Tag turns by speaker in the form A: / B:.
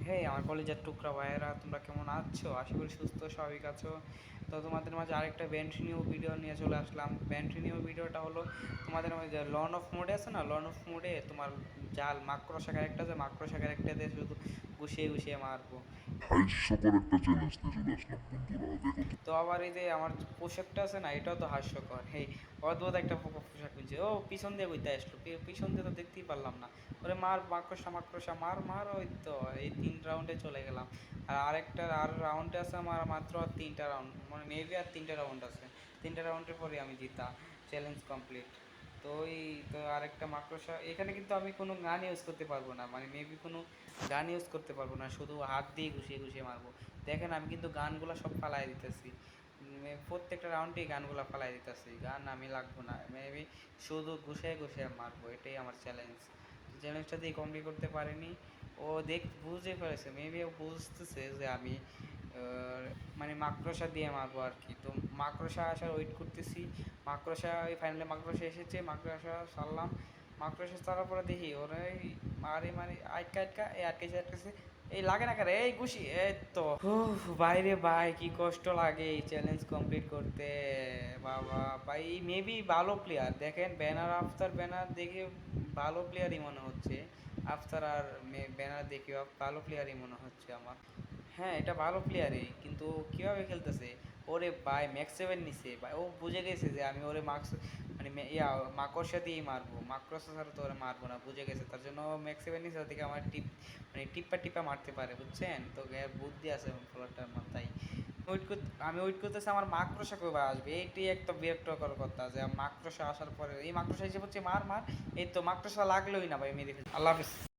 A: হেই আমার কলেজের টুকরা ভাইয়েরা, তোমরা কেমন আছো? আশা করি সুস্থ স্বাভাবিক আছো। তো তোমাদের মাঝে আরেকটা ব্যান্ড ভিডিও নিয়ে চলে আসলাম। ব্যান্ড ভিডিওটা হলো তোমাদের মাঝে লন অফ মোডে আছে না, লন অফ মোডে তোমার জাল মাকড়সা ক্যারেক্টার আছে, মাকড়সা ক্যারেক্টার দিয়ে শুধু ঘুষিয়ে ঘুষিয়ে মারবো।
B: হাস্যকর একটা চ্যালেঞ্জ নিয়ে চলে আসলাম বন্ধুরা, দেখো তো।
A: তো আবার এই যে আমার পোশাকটা আছে না, এটাও তো হাস্যকর। হেই, অদ্ভুত একটা পোশাক কিনছে। ও পিছন দিয়ে কইতে আসলো, পিছন দিয়ে তো দেখতেই পারলাম না। ওরে মার, মাকড়সা মাকড়সা মার মার। ওই তো এই 3 রাউন্ডে চলে গেলাম। আর রাউন্ডে আছে আমার মাত্র 3টা রাউন্ড, মানে মেবি আর 3টা রাউন্ড আছে। 3টা রাউন্ডের পরে আমি জিতা, চ্যালেঞ্জ কমপ্লিট। তো ওই তো আরেকটা মাকড়সা এখানে, কিন্তু আমি কোনো গান ইউজ করতে পারবো না, মানে মেবি কোনো গান ইউজ করতে পারবো না, শুধু হাত দিয়ে ঘুষিয়ে ঘুষিয়ে মারবো। দেখেন আমি কিন্তু গানগুলো সব ফালাই দিতেছি, প্রত্যেকটা রাউন্ডেই গানগুলো ফালাই দিতেছি, গান আমি লাগবো না, মেবি শুধু ঘুষে ঘুষে মারবো, এটাই আমার চ্যালেঞ্জ। চ্যালেঞ্জটা দিয়ে কমপ্লিট করতে পারিনি। ও বুঝে ফেলেছে, মেবি ও বুঝতেছে যে আমি মানে মাকড়সা দিয়ে মারবো আর কি। তো মাকড়সা আসার ওয়েট করতেছি। মাকড়সা ওই ফাইনালি মাকড়সা এসেছে, মাকড়সা সারলাম। মাকড়সা সারার পরে দেখি ওরা মারে মারে আটকা আটকা এই আটকেছে আটকেছে। এই লাগে না কেন, এই খুশি, এই তো বাইরে ভাই কি কষ্ট লাগে এই চ্যালেঞ্জ কমপ্লিট করতে। বাবা ভাই, মেবি ভালো প্লেয়ার, দেখেন ব্যানার আফতার ব্যানার দেখে ভালো প্লেয়ারই মনে হচ্ছে। আফতার আর ব্যানার দেখে ভালো প্লেয়ারই মনে হচ্ছে আমার। হ্যাঁ, এটা ভালো প্লেয়ারই, কিন্তু কীভাবে খেলতেছে। ওরে ভাই ম্যাক্স 7 নিছে ভাই, ও বুঝে গেছে যে আমি ওরে মানে মাকড়সা দিয়েই মারবো, মাকড়সা ছাড়া তো ওরে মারবো না, বুঝে গেছে। তার জন্য ম্যাক্স 7 নিছে, ওদিকে আমার মানে টিপ্পা টিপ্পা মারতে পারে, বুঝছেন তো। বুদ্ধি আছে ফ্লোরটার মাথায়। আমি ওয়েট করতেছি আমার মাকড়সা কবে আসবে, এইটাই একটা বিরক্তকর কথা, যে মাকড়সা আসার পরে এই মাকড়সা হিসেবে হচ্ছে মার মার। এই তো মাকড়সা লাগলোই না ভাই, মেরে ফেলছি। আল্লাহ হাফিজ।